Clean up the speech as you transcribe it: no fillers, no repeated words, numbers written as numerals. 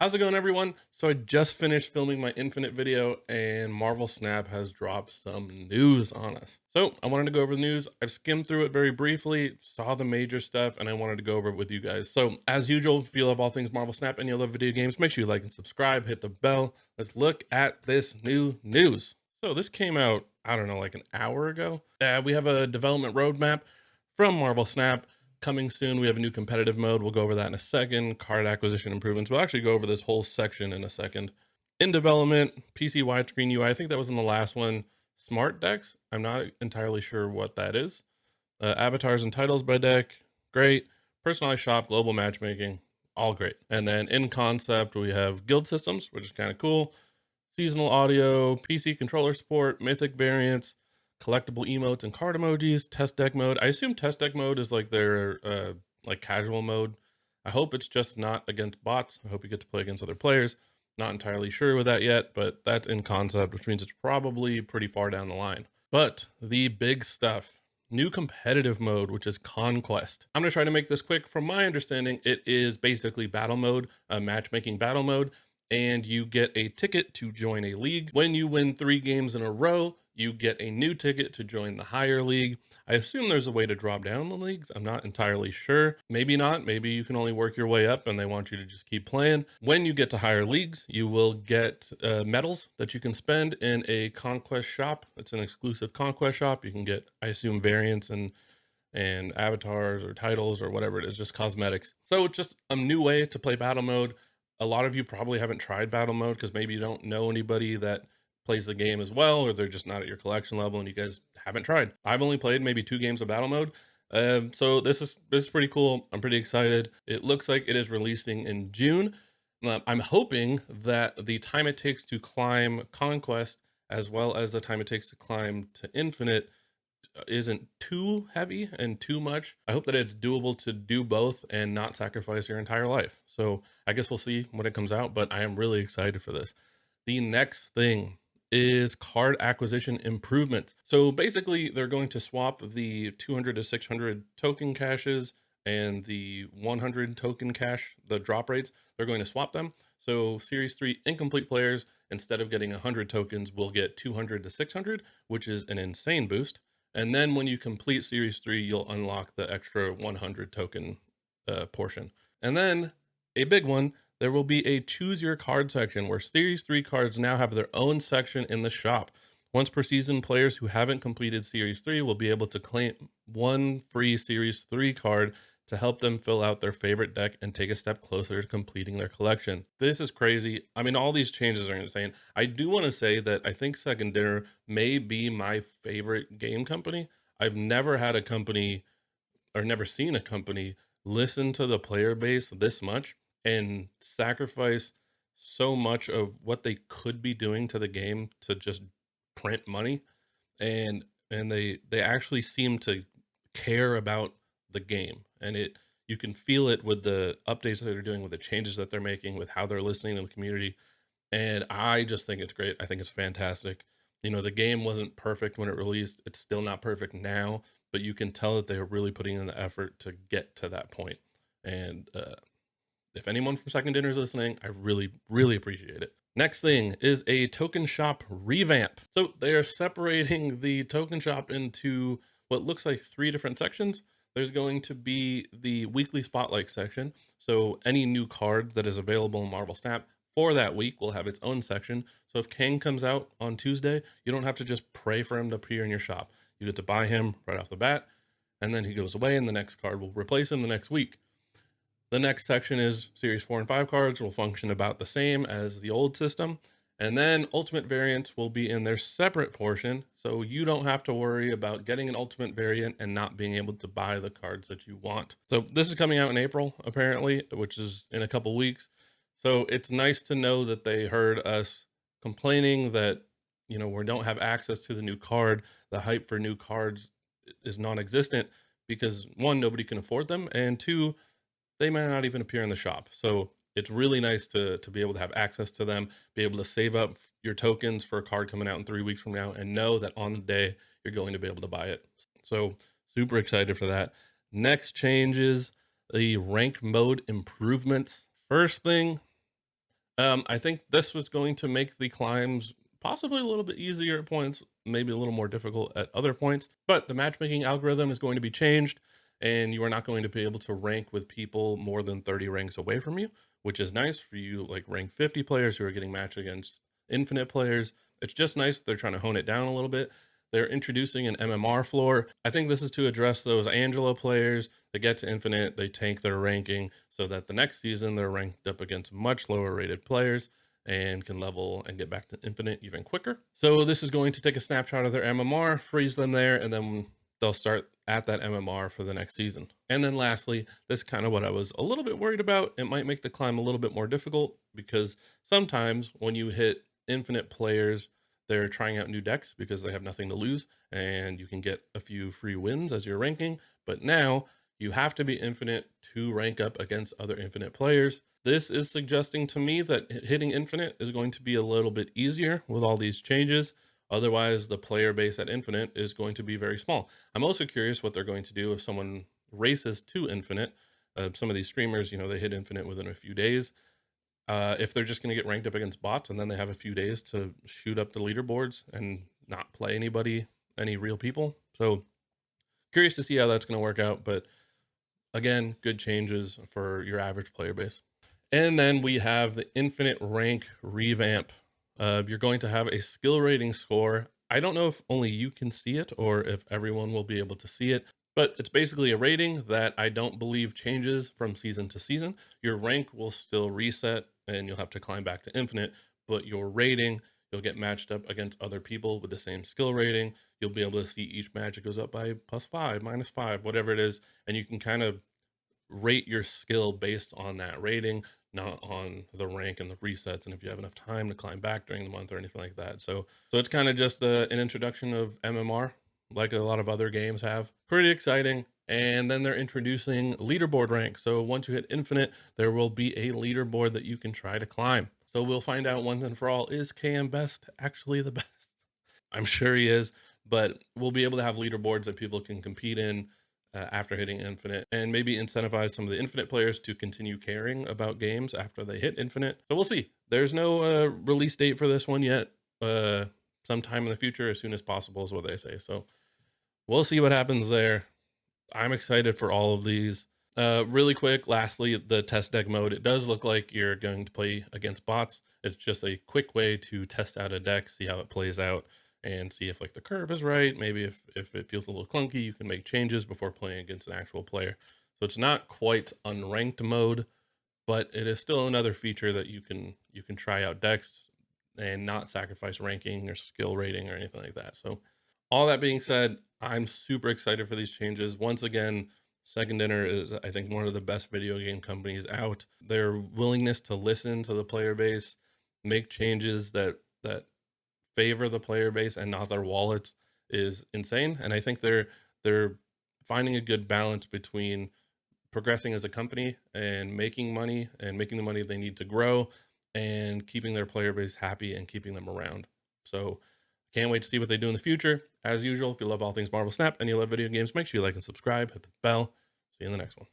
How's it going, everyone? So I just finished filming my Infinite video and Marvel Snap has dropped some news on us. So I wanted to go over the news. I've skimmed through it very briefly, saw the major stuff, and I wanted to go over it with you guys. So as usual, if you love all things Marvel Snap and you love video games, make sure you like and subscribe, hit the bell. Let's look at this new news. So this came out, I don't know, like an hour ago. We have a development roadmap from Marvel Snap coming soon. We have a new competitive mode. We'll go over that in a second. Card acquisition improvements. We'll actually go over this whole section in a second. In development, PC widescreen UI. I think that was in the last one. Smart decks. I'm not entirely sure what that is. Avatars and titles by deck. Great. Personalized shop, global matchmaking. All great. And then in concept, we have guild systems, which is kind of cool. Seasonal audio, PC controller support, mythic variants, collectible emotes and card emojis, test deck mode. I assume test deck mode is like their like casual mode. I hope it's just not against bots. I hope you get to play against other players. Not entirely sure with that yet, but that's in concept, which means it's probably pretty far down the line. But the big stuff, new competitive mode, which is Conquest. I'm gonna try to make this quick. From my understanding, it is basically battle mode, a matchmaking battle mode, and you get a ticket to join a league. When you win 3 games in a row, you get a new ticket to join the higher league. I assume there's a way to drop down the leagues. I'm not entirely sure. Maybe not. Maybe you can only work your way up and they want you to just keep playing. When you get to higher leagues, you will get medals that you can spend in a Conquest shop. It's an exclusive Conquest shop. You can get, I assume, variants and avatars or titles or whatever it is, just cosmetics. So it's just a new way to play battle mode. A lot of you probably haven't tried battle mode because maybe you don't know anybody that plays the game as well, or they're just not at your collection level and you guys haven't tried. I've only played maybe 2 games of battle mode. So this is pretty cool. I'm pretty excited. It looks like it is releasing in June. I'm hoping that the time it takes to climb Conquest as well as the time it takes to climb to Infinite isn't too heavy and too much. I hope that it's doable to do both and not sacrifice your entire life. So I guess we'll see when it comes out, but I am really excited for this. The next thing is card acquisition improvements. So basically they're going to swap the 200 to 600 token caches and the 100 token cache, the drop rates, they're going to swap them. So Series 3 incomplete players, instead of getting 100 tokens, will get 200 to 600, which is an insane boost. And then when you complete Series 3, you'll unlock the extra 100 token portion. And then a big one, there will be a choose your card section where Series 3 cards now have their own section in the shop. Once per season, players who haven't completed Series 3 will be able to claim one free Series 3 card to help them fill out their favorite deck and take a step closer to completing their collection. This is crazy. I mean, all these changes are insane. I do want to say that I think Second Dinner may be my favorite game company. I've never had a company or never seen a company listen to the player base this much and sacrifice so much of what they could be doing to the game to just print money. And they actually seem to care about the game, and it you can feel it with the updates that they're doing, with the changes that they're making, with how they're listening to the community. And I just think it's great. I think it's fantastic. You know, the game wasn't perfect when it released. It's still not perfect now, but you can tell that they are really putting in the effort to get to that point. And if anyone from Second Dinner is listening, I really, really appreciate it. Next thing is a token shop revamp. So they are separating the token shop into what looks like 3 different sections. There's going to be the weekly spotlight section. So any new card that is available in Marvel Snap for that week will have its own section. So if Kang comes out on Tuesday, you don't have to just pray for him to appear in your shop. You get to buy him right off the bat, and then he goes away and the next card will replace him the next week. The next section is Series 4 and 5 cards will function about the same as the old system. And then Ultimate variants will be in their separate portion, so you don't have to worry about getting an Ultimate variant and not being able to buy the cards that you want. So this is coming out in April, apparently, which is in a couple weeks. So it's nice to know that they heard us complaining that, you know, we don't have access to the new card. The hype for new cards is non-existent because 1, nobody can afford them, and 2, they might not even appear in the shop. So it's really nice to be able to have access to them, be able to save up your tokens for a card coming out in 3 weeks from now, and know that on the day you're going to be able to buy it. So super excited for that. Next change is the rank mode improvements. First thing, I think this was going to make the climbs possibly a little bit easier at points, maybe a little more difficult at other points, but the matchmaking algorithm is going to be changed, and you are not going to be able to rank with people more than 30 ranks away from you, which is nice for you, like rank 50 players who are getting matched against infinite players. It's just nice. They're trying to hone it down a little bit. They're introducing an MMR floor. I think this is to address those Angela players that get to Infinite, they tank their ranking so that the next season they're ranked up against much lower rated players and can level and get back to Infinite even quicker. So this is going to take a snapshot of their MMR, freeze them there, and then they'll start at that MMR for the next season. And then lastly, this is kind of what I was a little bit worried about. It might make the climb a little bit more difficult because sometimes when you hit Infinite players, they're trying out new decks because they have nothing to lose, and you can get a few free wins as you're ranking. But now you have to be Infinite to rank up against other Infinite players. This is suggesting to me that hitting Infinite is going to be a little bit easier with all these changes. Otherwise, the player base at Infinite is going to be very small. I'm also curious what they're going to do if someone races to Infinite. Some of these streamers, they hit Infinite within a few days. If they're just going to get ranked up against bots and then they have a few days to shoot up the leaderboards and not play any real people. So curious to see how that's going to work out. But again, good changes for your average player base. And then we have the infinite rank revamp. You're going to have a skill rating score. I don't know if only you can see it or if everyone will be able to see it, but it's basically a rating that I don't believe changes from season to season. Your rank will still reset and you'll have to climb back to infinite, but your rating, you'll get matched up against other people with the same skill rating. You'll be able to see each match, it goes up by +5, -5, whatever it is, and you can kind of rate your skill based on that rating, not on the rank and the resets, and if you have enough time to climb back during the month or anything like that. So it's kind of just an introduction of MMR, like a lot of other games have. Pretty exciting. And then they're introducing leaderboard rank. So once you hit infinite, there will be a leaderboard that you can try to climb. So we'll find out once and for all, is KM Best actually the best? I'm sure he is, but we'll be able to have leaderboards that people can compete in after hitting infinite, and maybe incentivize some of the infinite players to continue caring about games after they hit infinite. So we'll see. There's no release date for this one yet. Sometime in the future, as soon as possible is what they say. So we'll see what happens there. I'm excited for all of these. Really quick, lastly, the test deck mode. It does look like you're going to play against bots. It's just a quick way to test out a deck, see how it plays out, and see if like the curve is right. Maybe if it feels a little clunky, you can make changes before playing against an actual player. So it's not quite unranked mode, but it is still another feature that you can try out decks and not sacrifice ranking or skill rating or anything like that. So all that being said, I'm super excited for these changes. Once again, Second Dinner is, I think, one of the best video game companies out. Their willingness to listen to the player base, make changes that favor the player base and not their wallets is insane. And I think they're finding a good balance between progressing as a company and making money and making the money they need to grow and keeping their player base happy and keeping them around. So can't wait to see what they do in the future. As usual, if you love all things Marvel Snap and you love video games, make sure you like and subscribe, hit the bell. See you in the next one.